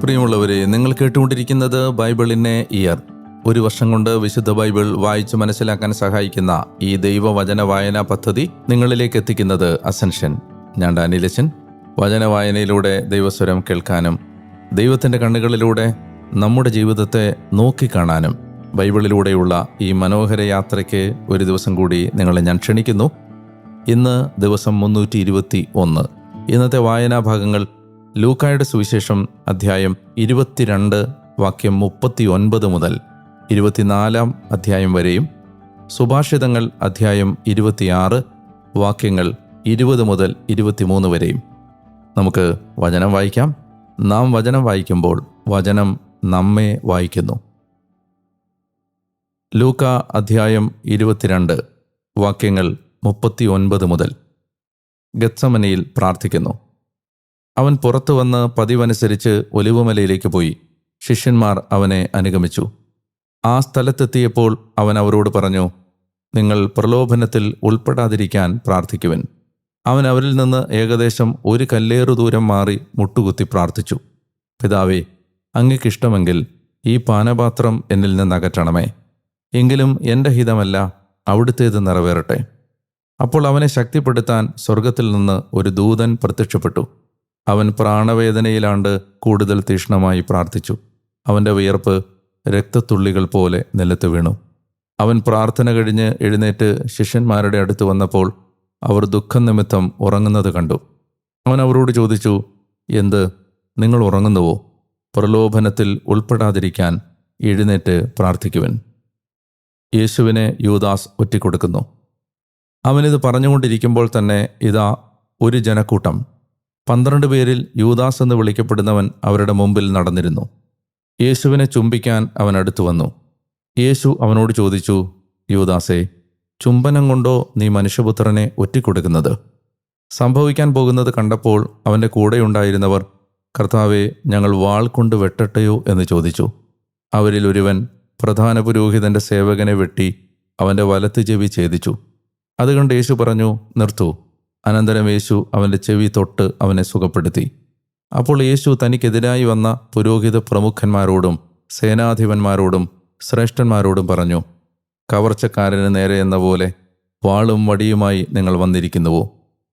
പ്രിയമുള്ളവരെ, നിങ്ങൾ കേട്ടുകൊണ്ടിരിക്കുന്നത് ബൈബിളിനെ ഇയർ. ഒരു വർഷം കൊണ്ട് വിശുദ്ധ ബൈബിൾ വായിച്ച് മനസ്സിലാക്കാൻ സഹായിക്കുന്ന ഈ ദൈവവചന വായനാ പദ്ധതി നിങ്ങളിലേക്ക് എത്തിക്കുന്നത് അസെൻഷൻ. ഞാൻ ഡാനിയലച്ചൻ. വചന വായനയിലൂടെ ദൈവസ്വരം കേൾക്കാനും ദൈവത്തിൻ്റെ കണ്ണുകളിലൂടെ നമ്മുടെ ജീവിതത്തെ നോക്കിക്കാണാനും ബൈബിളിലൂടെയുള്ള ഈ മനോഹര യാത്രയ്ക്ക് ഒരു ദിവസം കൂടി നിങ്ങളെ ഞാൻ ക്ഷണിക്കുന്നു. ഇന്ന് ദിവസം 321. ഇന്നത്തെ വായനാ ഭാഗങ്ങൾ ലൂക്കായുടെ സുവിശേഷം അധ്യായം 22 വാക്യം 39 മുതൽ 24 അധ്യായം വരെയും, സുഭാഷിതങ്ങൾ അധ്യായം 26 വാക്യങ്ങൾ 20 മുതൽ 23 വരെയും. നമുക്ക് വചനം വായിക്കാം. നാം വചനം വായിക്കുമ്പോൾ വചനം നമ്മെ വായിക്കുന്നു. ലൂക്ക അധ്യായം 22 വാക്യങ്ങൾ 39 മുതൽ. ഗത്സമനയിൽ പ്രാർത്ഥിക്കുന്നു. അവൻ പുറത്തു വന്ന് പതിവനുസരിച്ച് ഒലിവുമലയിലേക്ക് പോയി. ശിഷ്യന്മാർ അവനെ അനുഗമിച്ചു. ആ സ്ഥലത്തെത്തിയപ്പോൾ അവൻ അവരോട് പറഞ്ഞു, നിങ്ങൾ പ്രലോഭനത്തിൽ ഉൾപ്പെടാതിരിക്കാൻ പ്രാർത്ഥിക്കുവിൻ. അവൻ അവരിൽ നിന്ന് ഏകദേശം 1 കല്ലേറു ദൂരം മാറി മുട്ടുകുത്തി പ്രാർത്ഥിച്ചു. പിതാവേ, അങ്ങയ്ക്കിഷ്ടമെങ്കിൽ ഈ പാനപാത്രം എന്നിൽ നിന്ന് അകറ്റണമേ. എങ്കിലും എൻ്റെ ഹിതമല്ല, അവിടുത്തേത് നിറവേറട്ടെ. അപ്പോൾ അവനെ ശക്തിപ്പെടുത്താൻ സ്വർഗത്തിൽ നിന്ന് ഒരു ദൂതൻ പ്രത്യക്ഷപ്പെട്ടു. അവൻ പ്രാണവേദനയിലാണ്ട് കൂടുതൽ തീക്ഷ്ണമായി പ്രാർത്ഥിച്ചു. അവൻ്റെ വിയർപ്പ് രക്തത്തുള്ളികൾ പോലെ നിലത്ത് വീണു. അവൻ പ്രാർത്ഥന കഴിഞ്ഞ് എഴുന്നേറ്റ് ശിഷ്യന്മാരുടെ അടുത്ത് വന്നപ്പോൾ അവർ ദുഃഖം നിമിത്തം ഉറങ്ങുന്നത് കണ്ടു. അവൻ അവരോട് ചോദിച്ചു, എന്ത്, നിങ്ങൾ ഉറങ്ങുന്നുവോ? പ്രലോഭനത്തിൽ ഉൾപ്പെടാതിരിക്കാൻ എഴുന്നേറ്റ് പ്രാർത്ഥിക്കുവിൻ. യേശുവിനെ യൂദാസ് ഒറ്റിക്കൊടുക്കുന്നു. അവനിത് പറഞ്ഞുകൊണ്ടിരിക്കുമ്പോൾ തന്നെ ഇതാ ഒരു ജനക്കൂട്ടം. 12 പേരിൽ യൂദാസ് എന്ന് വിളിക്കപ്പെടുന്നവൻ അവരുടെ മുമ്പിൽ നടന്നിരുന്നു. യേശുവിനെ ചുംബിക്കാൻ അവൻ അടുത്തു വന്നു. യേശു അവനോട് ചോദിച്ചു, യൂദാസേ, ചുംബനം കൊണ്ടോ നീ മനുഷ്യപുത്രനെ ഒറ്റിക്കൊടുക്കുന്നത്? സംഭവിക്കാൻ പോകുന്നത് കണ്ടപ്പോൾ അവൻ്റെ കൂടെയുണ്ടായിരുന്നവർ, കർത്താവേ, ഞങ്ങൾ വാൾ കൊണ്ട് വെട്ടട്ടെയോ എന്ന് ചോദിച്ചു. അവരിൽ ഒരുവൻ പ്രധാന പുരോഹിതൻ്റെ സേവകനെ വെട്ടി അവൻ്റെ വലത്ത് ചെവി ഛേദിച്ചു. അതുകൊണ്ട് യേശു പറഞ്ഞു, നിർത്തൂ. അനന്തരം യേശു അവൻ്റെ ചെവി തൊട്ട് അവനെ സുഖപ്പെടുത്തി. അപ്പോൾ യേശു തനിക്കെതിരായി വന്ന പുരോഹിത പ്രമുഖന്മാരോടും സേനാധിപന്മാരോടും ശ്രേഷ്ഠന്മാരോടും പറഞ്ഞു, കവർച്ചക്കാരന് നേരെ എന്ന പോലെ വാളും വടിയുമായി നിങ്ങൾ വന്നിരിക്കുന്നുവോ?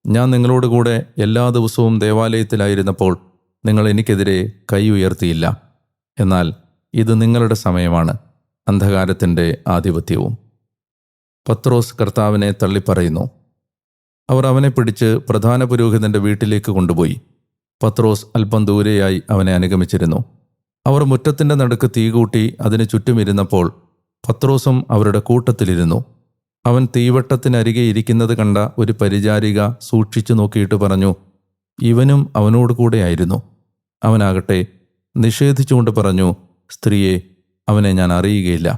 ഞാൻ നിങ്ങളോടുകൂടെ എല്ലാ ദിവസവും ദേവാലയത്തിലായിരുന്നപ്പോൾ നിങ്ങൾ എനിക്കെതിരെ കൈ ഉയർത്തിയില്ല. എന്നാൽ ഇത് നിങ്ങളുടെ സമയമാണ്, അന്ധകാരത്തിൻ്റെ ആധിപത്യവും. പത്രോസ് കർത്താവിനെ തള്ളിപ്പറയുന്നു. അവർ അവനെ പിടിച്ച് പ്രധാന പുരോഹിതൻ്റെ വീട്ടിലേക്ക് കൊണ്ടുപോയി. പത്രോസ് അല്പം ദൂരെയായി അവനെ അനുഗമിച്ചിരുന്നു. അവർ മുറ്റത്തിൻ്റെ നടുക്ക് തീ കൂട്ടി അതിന് ചുറ്റുമിരുന്നപ്പോൾ പത്രോസും അവരുടെ കൂട്ടത്തിലിരുന്നു. അവൻ തീവട്ടത്തിനരികെ ഇരിക്കുന്നത് കണ്ട ഒരു പരിചാരിക സൂക്ഷിച്ചു നോക്കിയിട്ട് പറഞ്ഞു, ഇവനും അവനോട് കൂടെയായിരുന്നു. അവനാകട്ടെ നിഷേധിച്ചുകൊണ്ട് പറഞ്ഞു, സ്ത്രീയെ, അവനെ ഞാൻ അറിയുകയില്ല.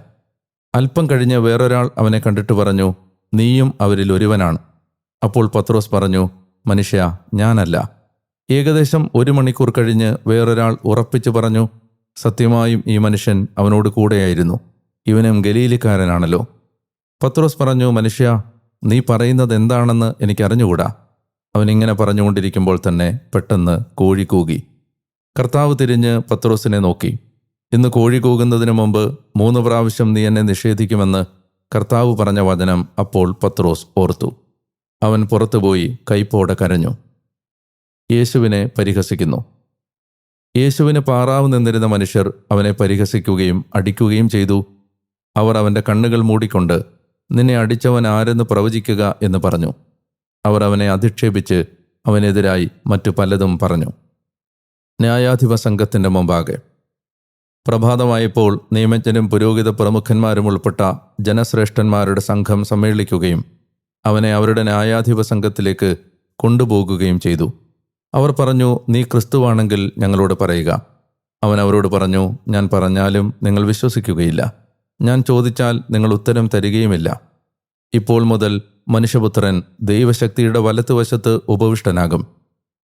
അല്പം കഴിഞ്ഞ് വേറൊരാൾ അവനെ കണ്ടിട്ട് പറഞ്ഞു, നീയും അവരിൽ ഒരുവനാണ്. അപ്പോൾ പത്രോസ് പറഞ്ഞു, മനുഷ്യ, ഞാനല്ല. ഏകദേശം 1 മണിക്കൂർ കഴിഞ്ഞ് വേറൊരാൾ ഉറപ്പിച്ചു പറഞ്ഞു, സത്യമായും ഈ മനുഷ്യൻ അവനോട് കൂടെയായിരുന്നു. ഇവനും ഗലീലിക്കാരനാണല്ലോ. പത്രോസ് പറഞ്ഞു, മനുഷ്യ, നീ പറയുന്നത് എന്താണെന്ന് എനിക്കറിഞ്ഞുകൂടാ. അവനിങ്ങനെ പറഞ്ഞുകൊണ്ടിരിക്കുമ്പോൾ തന്നെ പെട്ടെന്ന് കോഴി കൂകി. കർത്താവ് തിരിഞ്ഞ് പത്രോസിനെ നോക്കി. ഇന്ന് കോഴി കൂകുന്നതിന് മുമ്പ് 3 പ്രാവശ്യം നീ എന്നെ നിഷേധിക്കുമെന്ന് കർത്താവ് പറഞ്ഞ വചനം അപ്പോൾ പത്രോസ് ഓർത്തു. അവൻ പുറത്തുപോയി കൈപ്പോടെ കരഞ്ഞു. യേശുവിനെ പരിഹസിക്കുന്നു. യേശുവിന് പാറാവ് നിന്നിരുന്ന മനുഷ്യർ അവനെ പരിഹസിക്കുകയും അടിക്കുകയും ചെയ്തു. അവർ അവൻ്റെ കണ്ണുകൾ മൂടിക്കൊണ്ട്, നിന്നെ അടിച്ചവൻ ആരെന്ന് പ്രവചിക്കുക എന്ന് പറഞ്ഞു. അവർ അവനെ അധിക്ഷേപിച്ച് അവനെതിരായി മറ്റു പലതും പറഞ്ഞു. ന്യായാധിപ സംഘത്തിൻ്റെ മുമ്പാകെ. പ്രഭാതമായപ്പോൾ നിയമജ്ഞരും പുരോഹിത പ്രമുഖന്മാരും ഉൾപ്പെട്ട ജനശ്രേഷ്ഠന്മാരുടെ സംഘം സമ്മേളിക്കുകയും അവനെ അവരുടെ ന്യായാധിപ സംഘത്തിലേക്ക് കൊണ്ടുപോകുകയും ചെയ്തു. അവർ പറഞ്ഞു, നീ ക്രിസ്തുവാണെങ്കിൽ ഞങ്ങളോട് പറയുക. അവൻ അവരോട് പറഞ്ഞു, ഞാൻ പറഞ്ഞാലും നിങ്ങൾ വിശ്വസിക്കുകയില്ല. ഞാൻ ചോദിച്ചാൽ നിങ്ങൾ ഉത്തരം തരികയുമില്ല. ഇപ്പോൾ മുതൽ മനുഷ്യപുത്രൻ ദൈവശക്തിയുടെ വലത്തുവശത്ത് ഉപവിഷ്ടനാകും.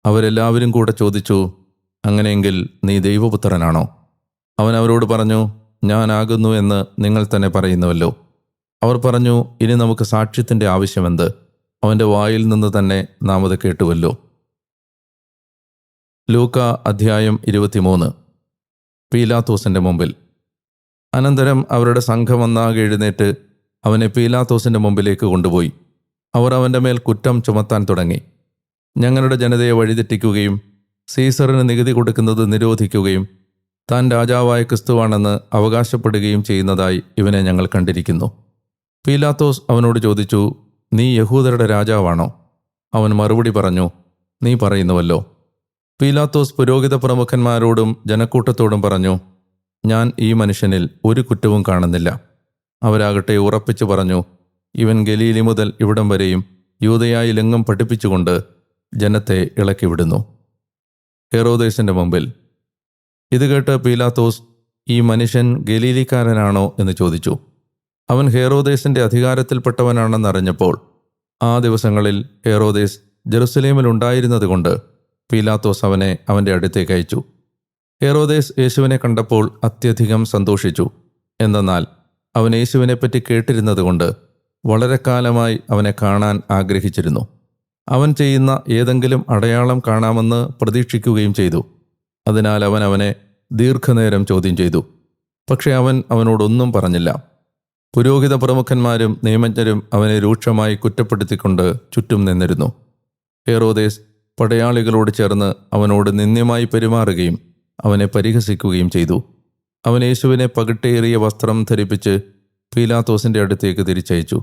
അവരെല്ലാവരും കൂടെ ചോദിച്ചു, അങ്ങനെയെങ്കിൽ നീ ദൈവപുത്രനാണോ? അവൻ അവരോട് പറഞ്ഞു, ഞാനാകുന്നു എന്ന് നിങ്ങൾ തന്നെ പറയുന്നുവല്ലോ. അവർ പറഞ്ഞു, ഇനി നമുക്ക് സാക്ഷ്യത്തിൻ്റെ ആവശ്യമെന്ത്? അവൻ്റെ വായിൽ നിന്ന് തന്നെ നാം അത് കേട്ടുവല്ലോ. ലൂക്ക അധ്യായം 23. പീലാത്തോസിൻ്റെ മുമ്പിൽ. അനന്തരം അവരുടെ സംഘമൊന്നാകെ എഴുന്നേറ്റ് അവനെ പീലാത്തോസിൻ്റെ മുമ്പിലേക്ക് കൊണ്ടുപോയി. അവർ അവൻ്റെ മേൽ കുറ്റം ചുമത്താൻ തുടങ്ങി. ഞങ്ങളുടെ ജനതയെ വഴിതെറ്റിക്കുകയും സീസറിന് നികുതി കൊടുക്കുന്നത് നിരോധിക്കുകയും താൻ രാജാവായ ക്രിസ്തുവാണെന്ന് അവകാശപ്പെടുകയും ചെയ്യുന്നതായി ഇവനെ ഞങ്ങൾ കണ്ടിരിക്കുന്നു. പീലാത്തോസ് അവനോട് ചോദിച്ചു, നീ യഹൂദരുടെ രാജാവാണോ? അവൻ മറുപടി പറഞ്ഞു, നീ പറയുന്നുവല്ലോ. പീലാത്തോസ് പുരോഹിത പ്രമുഖന്മാരോടും ജനക്കൂട്ടത്തോടും പറഞ്ഞു, ഞാൻ ഈ മനുഷ്യനിൽ ഒരു കുറ്റവും കാണുന്നില്ല. അവരാകട്ടെ ഉറപ്പിച്ചു പറഞ്ഞു, ഇവൻ ഗലീലി മുതൽ ഇവിടം വരെയും യൂദയായിലെങ്ങും പഠിപ്പിച്ചുകൊണ്ട് ജനത്തെ ഇളക്കിവിടുന്നു. ഹെറോദേസിൻ്റെ മുമ്പിൽ. ഇത് കേട്ട് പീലാത്തോസ്, ഈ മനുഷ്യൻ ഗലീലിക്കാരനാണോ എന്ന് ചോദിച്ചു. അവൻ ഹെറോദേസിൻ്റെ അധികാരത്തിൽപ്പെട്ടവനാണെന്നറിഞ്ഞപ്പോൾ ആ ദിവസങ്ങളിൽ ഹെറോദേസ് ജെറുസലേമിലുണ്ടായിരുന്നതുകൊണ്ട് പീലാത്തോസ് അവനെ അവൻ്റെ അടുത്തേക്ക് അയച്ചു. ഹെറോദേസ് യേശുവിനെ കണ്ടപ്പോൾ അത്യധികം സന്തോഷിച്ചു. എന്തെന്നാൽ അവൻ യേശുവിനെപ്പറ്റി കേട്ടിരുന്നതുകൊണ്ട് വളരെ കാലമായി അവനെ കാണാൻ ആഗ്രഹിച്ചിരുന്നു. അവൻ ചെയ്യുന്ന ഏതെങ്കിലും അടയാളം കാണാമെന്ന് പ്രതീക്ഷിക്കുകയും ചെയ്തു. അതിനാൽ അവൻ അവനെ ദീർഘനേരം ചോദ്യം ചെയ്തു. പക്ഷെ അവൻ അവനോടൊന്നും പറഞ്ഞില്ല. പുരോഹിത പ്രമുഖന്മാരും നിയമജ്ഞരും അവനെ രൂക്ഷമായി കുറ്റപ്പെടുത്തിക്കൊണ്ട് ചുറ്റും നിന്നിരുന്നു. ഹെറോദേസ് പടയാളികളോട് ചേർന്ന് അവനോട് നിന്ദ്യമായി പെരുമാറുകയും അവനെ പരിഹസിക്കുകയും ചെയ്തു. അവൻ യേശുവിനെ പകിട്ടേറിയ വസ്ത്രം ധരിപ്പിച്ച് പീലാത്തോസിൻ്റെ അടുത്തേക്ക് തിരിച്ചയച്ചു.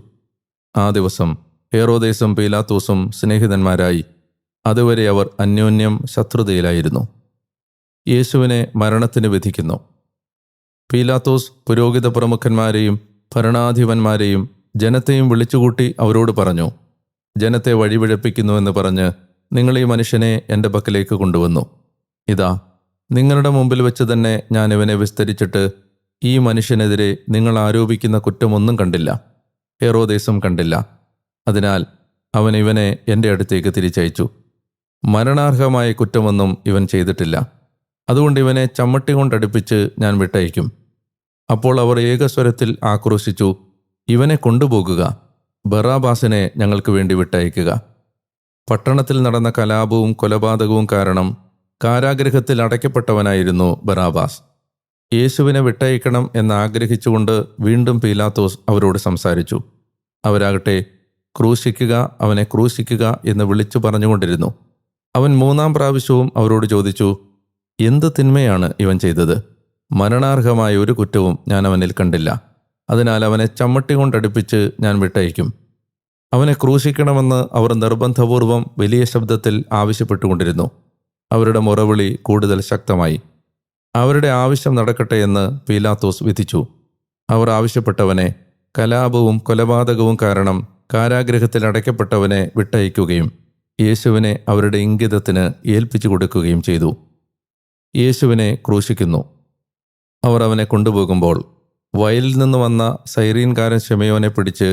ആ ദിവസം ഹെറോദേസും പീലാത്തോസും സ്നേഹിതന്മാരായി. അതുവരെ അവർ അന്യോന്യം ശത്രുതയിലായിരുന്നു. യേശുവിനെ മരണത്തിന് വിധിക്കുന്നു. പീലാത്തോസ് പുരോഹിത പ്രമുഖന്മാരെയും ഭരണാധിപന്മാരെയും ജനത്തെയും വിളിച്ചുകൂട്ടി അവരോട് പറഞ്ഞു, ജനത്തെ വഴിപിഴപ്പിക്കുന്നുവെന്ന് പറഞ്ഞ് നിങ്ങൾ ഈ മനുഷ്യനെ എൻ്റെ പക്കലേക്ക് കൊണ്ടുവന്നു. ഇതാ, നിങ്ങളുടെ മുമ്പിൽ വെച്ച് തന്നെ ഞാൻ ഇവനെ വിസ്തരിച്ചിട്ട് ഈ മനുഷ്യനെതിരെ നിങ്ങൾ ആരോപിക്കുന്ന കുറ്റമൊന്നും കണ്ടില്ല, ഹെറോദേസും കണ്ടില്ല. അതിനാൽ അവൻ ഇവനെ എൻ്റെ അടുത്തേക്ക് തിരിച്ചയച്ചു. മരണാർഹമായ കുറ്റമൊന്നും ഇവൻ ചെയ്തിട്ടില്ല. അതുകൊണ്ട് ഇവനെ ചമ്മട്ടി കൊണ്ടടുപ്പിച്ച് ഞാൻ വിട്ടയക്കും. അപ്പോൾ അവർ ഏകസ്വരത്തിൽ ആക്രോശിച്ചു, ഇവനെ കൊണ്ടുപോകുക, ബറാബാസിനെ ഞങ്ങൾക്ക് വേണ്ടി വിട്ടയക്കുക. പട്ടണത്തിൽ നടന്ന കലാപവും കൊലപാതകവും കാരണം കാരാഗൃഹത്തിൽ അടയ്ക്കപ്പെട്ടവനായിരുന്നു ബറാബാസ്. യേശുവിനെ വിട്ടയക്കണം എന്നാഗ്രഹിച്ചുകൊണ്ട് വീണ്ടും പീലാത്തോസ് അവരോട് സംസാരിച്ചു. അവരാകട്ടെ, ക്രൂശിക്കുക, അവനെ ക്രൂശിക്കുക എന്ന് വിളിച്ചു പറഞ്ഞുകൊണ്ടിരുന്നു. അവൻ 3-ാം പ്രാവശ്യവും അവരോട് ചോദിച്ചു, എന്ത് തിന്മയാണ് ഇവൻ ചെയ്തത്? മരണാർഹമായ ഒരു കുറ്റവും ഞാൻ അവനിൽ കണ്ടില്ല. അതിനാൽ അവനെ ചമ്മട്ടി കൊണ്ടടുപ്പിച്ച് ഞാൻ വിട്ടയക്കും. അവനെ ക്രൂശിക്കണമെന്ന് അവർ നിർബന്ധപൂർവം വലിയ ശബ്ദത്തിൽ ആവശ്യപ്പെട്ടുകൊണ്ടിരുന്നു. അവരുടെ മുറവിളി കൂടുതൽ ശക്തമായി. അവരുടെ ആവശ്യം നടക്കട്ടെ എന്ന് പീലാത്തോസ് വിധിച്ചു. അവർ ആവശ്യപ്പെട്ടവനെ, കലാപവും കൊലപാതകവും കാരണം കാരാഗൃഹത്തിൽ അടയ്ക്കപ്പെട്ടവനെ വിട്ടയക്കുകയും യേശുവിനെ അവരുടെ ഇംഗിതത്തിന് ഏൽപ്പിച്ചു കൊടുക്കുകയും ചെയ്തു. യേശുവിനെ ക്രൂശിക്കുന്നു. അവർ അവനെ കൊണ്ടുപോകുമ്പോൾ വയലിൽ നിന്ന് വന്ന സൈറീൻകാരൻ ശിമയോനെ പിടിച്ച്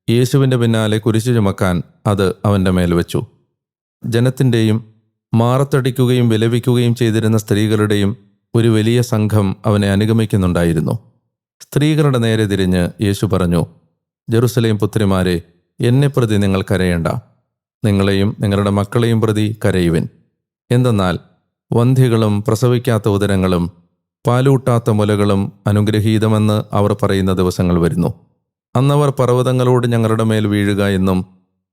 യേശുവിൻ്റെ പിന്നാലെ കുരിശു ചുമക്കാൻ അത് അവൻ്റെ മേൽ വെച്ചു. ജനത്തിൻ്റെയും മാറത്തടിക്കുകയും വിലപിക്കുകയും ചെയ്തിരുന്ന സ്ത്രീകളുടെയും ഒരു വലിയ സംഘം അവനെ അനുഗമിക്കുന്നുണ്ടായിരുന്നു. സ്ത്രീകളുടെ നേരെ തിരിഞ്ഞ് യേശു പറഞ്ഞു, ജെറുസലേം പുത്രിമാരെ, എന്നെ പ്രതി നിങ്ങൾ കരയേണ്ട. നിങ്ങളെയും നിങ്ങളുടെ മക്കളെയും പ്രതി കരയുവിൻ. എന്തെന്നാൽ വന്ധ്യകളും പ്രസവിക്കാത്ത ഉദരങ്ങളും പാലൂട്ടാത്ത മുലകളും അനുഗ്രഹീതമെന്ന് അവർ പറയുന്ന ദിവസങ്ങൾ വരുന്നു. അന്നവർ പർവ്വതങ്ങളോട് ഞങ്ങളുടെ മേൽ വീഴുക എന്നും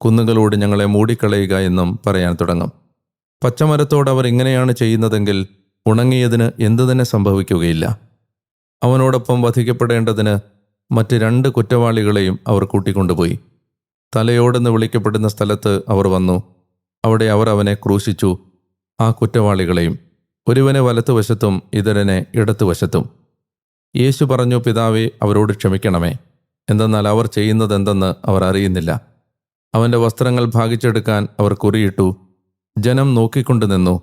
കുന്നുകളോട് ഞങ്ങളെ മൂടിക്കളയുക എന്നും പറയാൻ തുടങ്ങും. പച്ചമരത്തോട് അവർ ഇങ്ങനെയാണ് ചെയ്യുന്നതെങ്കിൽ ഉണങ്ങിയതിന് എന്തു തന്നെ സംഭവിക്കുകയില്ല. അവനോടൊപ്പം വധിക്കപ്പെടേണ്ടതിന് മറ്റ് 2 കുറ്റവാളികളെയും അവർ കൂട്ടിക്കൊണ്ടുപോയി. തലയോടെന്ന് വിളിക്കപ്പെടുന്ന സ്ഥലത്ത് അവർ വന്നു. അവിടെ അവർ അവനെ ക്രൂശിച്ചു, ആ കുറ്റവാളികളെയും, ഒരുവനെ വലത്തുവശത്തും ഇതരനെ ഇടത്തുവശത്തും. യേശു പറഞ്ഞു, പിതാവേ, അവരോട് ക്ഷമിക്കണമേ, എന്തെന്നാൽ അവർ ചെയ്യുന്നതെന്തെന്ന് അവർ അറിയുന്നില്ല. അവൻ്റെ വസ്ത്രങ്ങൾ ഭാഗിച്ചെടുക്കാൻ അവർ കുറിയിട്ടു. ജനം നോക്കിക്കൊണ്ടു നിന്നു.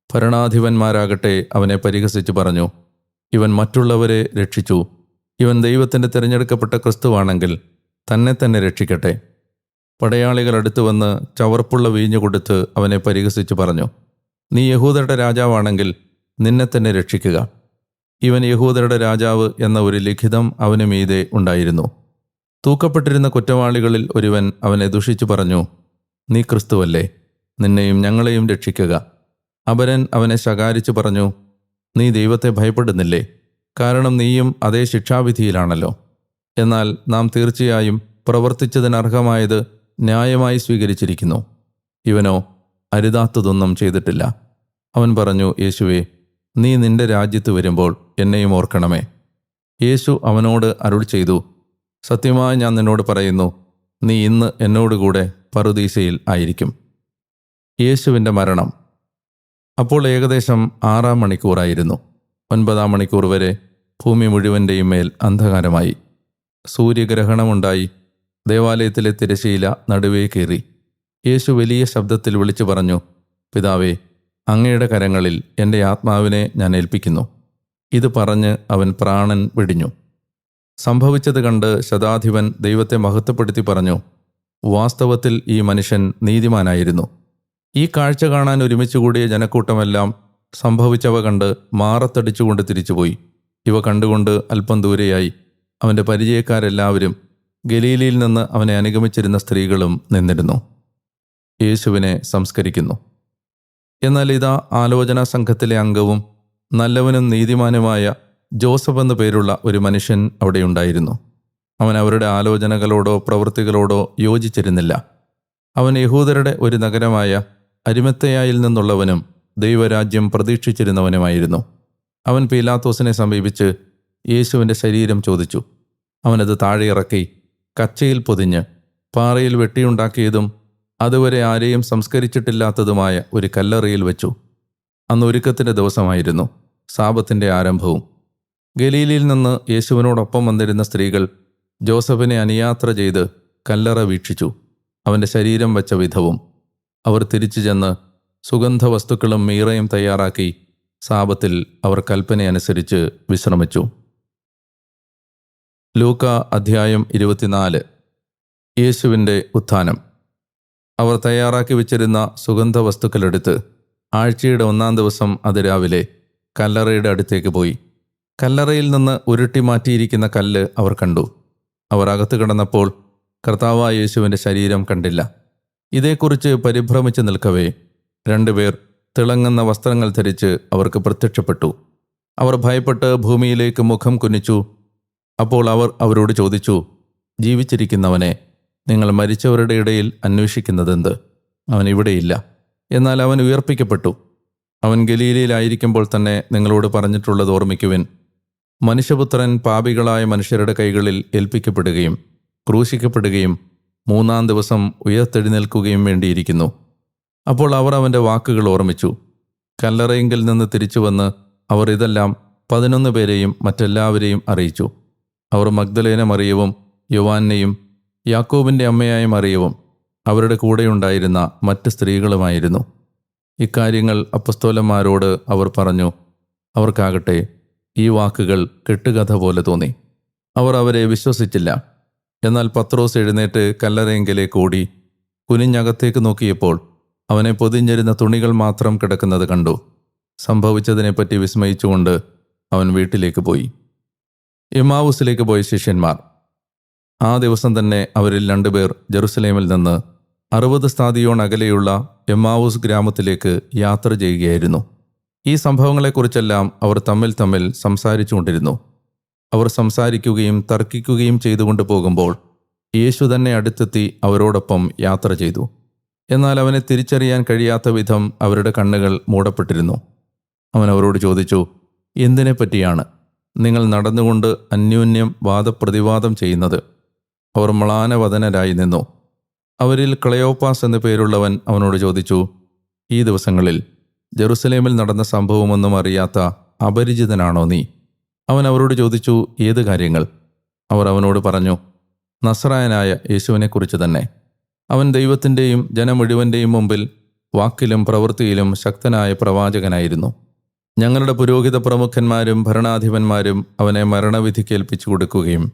ഭരണാധിപന്മാരാകട്ടെ അവനെ പരിഹസിച്ചു പറഞ്ഞു, ഇവൻ മറ്റുള്ളവരെ രക്ഷിച്ചു. ഇവൻ ദൈവത്തിൻ്റെ തിരഞ്ഞെടുക്കപ്പെട്ട ക്രിസ്തുവാണെങ്കിൽ തന്നെ തന്നെ രക്ഷിക്കട്ടെ. പടയാളികൾ അടുത്തു വന്ന് ചവർപ്പുള്ള വീഞ്ഞു കൊടുത്ത് അവനെ പരിഹസിച്ചു പറഞ്ഞു, നീ യഹൂദരുടെ രാജാവാണെങ്കിൽ നിന്നെ തന്നെ രക്ഷിക്കുക. ഇവൻ യഹൂദരുടെ രാജാവ് എന്ന ഒരു ലിഖിതം അവന് മീതെ ഉണ്ടായിരുന്നു. തൂക്കപ്പെട്ടിരുന്ന കുറ്റവാളികളിൽ ഒരുവൻ അവനെ ദുഷിച്ചു പറഞ്ഞു, നീ ക്രിസ്തുവല്ലേ, നിന്നെയും ഞങ്ങളെയും രക്ഷിക്കുക. അപരൻ അവനെ ശകാരിച്ചു പറഞ്ഞു, നീ ദൈവത്തെ ഭയപ്പെടുന്നില്ലേ? കാരണം നീയും അതേ ശിക്ഷാവിധിയിലാണല്ലോ. എന്നാൽ നാം തീർച്ചയായും പ്രവർത്തിച്ചതിനർഹമായത് ന്യായമായി സ്വീകരിച്ചിരിക്കുന്നു. ഇവനോ അരുതാത്തതൊന്നും ചെയ്തിട്ടില്ല. അവൻ പറഞ്ഞു, യേശുവേ, നീ നിന്റെ രാജ്യത്ത് വരുമ്പോൾ എന്നെയും ഓർക്കണമേ. യേശു അവനോട് അരുൾ ചെയ്തു, സത്യമായി ഞാൻ നിന്നോട് പറയുന്നു, നീ ഇന്ന് എന്നോടുകൂടെ പറുദീസയിൽ ആയിരിക്കും. യേശുവിൻ്റെ മരണം. അപ്പോൾ ഏകദേശം 6-ാം മണിക്കൂറായിരുന്നു. 9-ാം മണിക്കൂർ വരെ ഭൂമി മുഴുവൻ്റെയും മേൽ അന്ധകാരമായി. സൂര്യഗ്രഹണമുണ്ടായി. ദേവാലയത്തിലെ തിരശ്ശീല നടുവേ കീറി. യേശു വലിയ ശബ്ദത്തിൽ വിളിച്ചു പറഞ്ഞു, പിതാവേ, അങ്ങയുടെ കരങ്ങളിൽ എൻ്റെ ആത്മാവിനെ ഞാൻ ഏൽപ്പിക്കുന്നു. ഇത് പറഞ്ഞ് അവൻ പ്രാണൻ വെടിഞ്ഞു. സംഭവിച്ചത് കണ്ട് ശതാധിപൻ ദൈവത്തെ മഹത്വപ്പെടുത്തി പറഞ്ഞു, വാസ്തവത്തിൽ ഈ മനുഷ്യൻ നീതിമാനായിരുന്നു. ഈ കാഴ്ച കാണാൻ ഒരുമിച്ചുകൂടിയ ജനക്കൂട്ടമെല്ലാം സംഭവിച്ചവ കണ്ട് മാറത്തടിച്ചുകൊണ്ട് തിരിച്ചുപോയി. ഇവ കണ്ടുകൊണ്ട് അല്പം ദൂരെയായി അവൻ്റെ പരിചയക്കാരെല്ലാവരും ഗലീലയിൽ നിന്ന് അവനെ അനുഗമിച്ചിരുന്ന സ്ത്രീകളും നിന്നിരുന്നു. യേശുവിനെ സംസ്കരിക്കുന്നു. എന്നാൽ ഇതാ ആലോചനാ സംഘത്തിലെ അംഗവും നല്ലവനും നീതിമാനുമായ ജോസഫ് എന്നു പേരുള്ള ഒരു മനുഷ്യൻ അവിടെയുണ്ടായിരുന്നു. അവൻ അവരുടെ ആലോചനകളോടോ പ്രവൃത്തികളോടോ യോജിച്ചിരുന്നില്ല. അവൻ യഹൂദരുടെ ഒരു നഗരമായ അരിമത്തയായിൽ നിന്നുള്ളവനും ദൈവരാജ്യം പ്രതീക്ഷിച്ചിരുന്നവനുമായിരുന്നു. അവൻ പീലാത്തോസിനെ സമീപിച്ച് യേശുവിൻ്റെ ശരീരം ചോദിച്ചു. അവനത് താഴെ ഇറക്കി കച്ചയിൽ പൊതിഞ്ഞ് പാറയിൽ വെട്ടിയുണ്ടാക്കിയതും അതുവരെ ആരെയും സംസ്കരിച്ചിട്ടില്ലാത്തതുമായ ഒരു കല്ലറയിൽ വെച്ചു. അന്ന് ഒരുക്കത്തിൻ്റെ ദിവസമായിരുന്നു, സാബത്തിൻ്റെ ആരംഭവും. ഗലീലയിൽ നിന്ന് യേശുവിനോടൊപ്പം വന്നിരുന്ന സ്ത്രീകൾ ജോസഫിനെ അനുയാത്ര ചെയ്ത് കല്ലറ വീക്ഷിച്ചു, അവൻ്റെ ശരീരം വച്ച വിധവും. അവർ തിരിച്ചു ചെന്ന് സുഗന്ധവസ്തുക്കളും മീറയും തയ്യാറാക്കി സാബത്തിൽ അവർ കൽപ്പനയനുസരിച്ച് വിശ്രമിച്ചു. ലൂക്ക അധ്യായം 24. യേശുവിൻ്റെ ഉത്ഥാനം. അവർ തയ്യാറാക്കി വെച്ചിരുന്ന സുഗന്ധവസ്തുക്കളെടുത്ത് ആഴ്ചയുടെ 1-ാം ദിവസം അതിരാവിലെ കല്ലറയുടെ അടുത്തേക്ക് പോയി. കല്ലറയിൽ നിന്ന് ഉരുട്ടി മാറ്റിയിരിക്കുന്ന കല്ല് അവർ കണ്ടു. അവർ അകത്ത് കിടന്നപ്പോൾ കർത്താവായ യേശുവിൻ്റെ ശരീരം കണ്ടില്ല. ഇതേക്കുറിച്ച് പരിഭ്രമിച്ച് നിൽക്കവേ 2 പേർ തിളങ്ങുന്ന വസ്ത്രങ്ങൾ ധരിച്ച് അവർക്ക് പ്രത്യക്ഷപ്പെട്ടു. അവർ ഭയപ്പെട്ട് ഭൂമിയിലേക്ക് മുഖം കുനിച്ചു. അപ്പോൾ അവർ അവരോട് ചോദിച്ചു, ജീവിച്ചിരിക്കുന്നവനെ നിങ്ങൾ മരിച്ചവരുടെ ഇടയിൽ അന്വേഷിക്കുന്നതെന്ത്? അവൻ ഇവിടെയില്ല, എന്നാൽ അവൻ ഉയർപ്പിക്കപ്പെട്ടു. അവൻ ഗലീലയിലായിരിക്കുമ്പോൾ തന്നെ നിങ്ങളോട് പറഞ്ഞിട്ടുള്ളത് ഓർമ്മിക്കുവിൻ. മനുഷ്യപുത്രൻ പാപികളായ മനുഷ്യരുടെ കൈകളിൽ ഏൽപ്പിക്കപ്പെടുകയും ക്രൂശിക്കപ്പെടുകയും 3-ാം ദിവസം ഉയർത്തെഴുന്നേൽക്കുകയും വേണ്ടിയിരിക്കുന്നു. അപ്പോൾ അവർ അവൻ്റെ വാക്കുകൾ ഓർമ്മിച്ചു. കല്ലറയിങ്കിൽ നിന്ന് തിരിച്ചു വന്ന് അവർ ഇതെല്ലാം 11 പേരെയും മറ്റെല്ലാവരെയും അറിയിച്ചു. അവർ മഗ്ദലേന മറിയവും യോവാനെയും യാക്കോബിൻ്റെ അമ്മയായ മറിയവും അവരുടെ കൂടെയുണ്ടായിരുന്ന മറ്റ് സ്ത്രീകളുമായിരുന്നു. ഇക്കാര്യങ്ങൾ അപ്പസ്തോലന്മാരോട് അവർ പറഞ്ഞു. അവർക്കാകട്ടെ ഈ വാക്കുകൾ കെട്ടുകഥ പോലെ തോന്നി. അവർ അവരെ വിശ്വസിച്ചില്ല. എന്നാൽ പത്രോസ് എഴുന്നേറ്റ് കല്ലറയെങ്കിലേക്ക് ഓടി കുനിഞ്ഞകത്തേക്ക് നോക്കിയപ്പോൾ അവനെ പൊതിഞ്ഞിരുന്ന തുണികൾ മാത്രം കിടക്കുന്നത് കണ്ടു. സംഭവിച്ചതിനെപ്പറ്റി വിസ്മയിച്ചുകൊണ്ട് അവൻ വീട്ടിലേക്ക് പോയി. എമ്മാവൂസിലേക്ക് പോയ ശിഷ്യന്മാർ. ആ ദിവസം തന്നെ അവരിൽ 2 പേർ ജെറുസലേമിൽ നിന്ന് 60 സ്ഥാദിയോൺ അകലെയുള്ള എമ്മാവൂസ് ഗ്രാമത്തിലേക്ക് യാത്ര ചെയ്യുകയായിരുന്നു. ഈ സംഭവങ്ങളെക്കുറിച്ചെല്ലാം അവർ തമ്മിൽ സംസാരിച്ചുകൊണ്ടിരുന്നു. അവർ സംസാരിക്കുകയും തർക്കിക്കുകയും ചെയ്തുകൊണ്ട് പോകുമ്പോൾ യേശു തന്നെ അടുത്തെത്തി അവരോടൊപ്പം യാത്ര ചെയ്തു. എന്നാൽ അവനെ തിരിച്ചറിയാൻ കഴിയാത്ത വിധം അവരുടെ കണ്ണുകൾ മൂടപ്പെട്ടിരുന്നു. അവൻ അവരോട് ചോദിച്ചു, എന്തിനെപ്പറ്റിയാണ് നിങ്ങൾ നടന്നുകൊണ്ട് അന്യോന്യം വാദപ്രതിവാദം ചെയ്യുന്നത്? അവർ മ്ലാനവദനരായി നിന്നു. അവരിൽ ക്ലയോപ്പാസ് എന്നു പേരുള്ളവൻ അവനോട് ചോദിച്ചു, ഈ ദിവസങ്ങളിൽ ജെറുസലേമിൽ നടന്ന സംഭവമൊന്നും അറിയാത്ത അപരിചിതനാണോ നീ? അവൻ അവരോട് ചോദിച്ചു, ഏത് കാര്യങ്ങൾ? അവർ അവനോട് പറഞ്ഞു, നസ്രായനായ യേശുവിനെക്കുറിച്ച് തന്നെ. അവൻ ദൈവത്തിൻ്റെയും ജനം മുഴുവൻ്റെയും മുമ്പിൽ വാക്കിലും പ്രവൃത്തിയിലും ശക്തനായ പ്രവാചകനായിരുന്നു. ഞങ്ങളുടെ പുരോഹിത പ്രമുഖന്മാരും ഭരണാധിപന്മാരും അവനെ മരണവിധിക്കേൽപ്പിച്ചു കൊടുക്കുകയും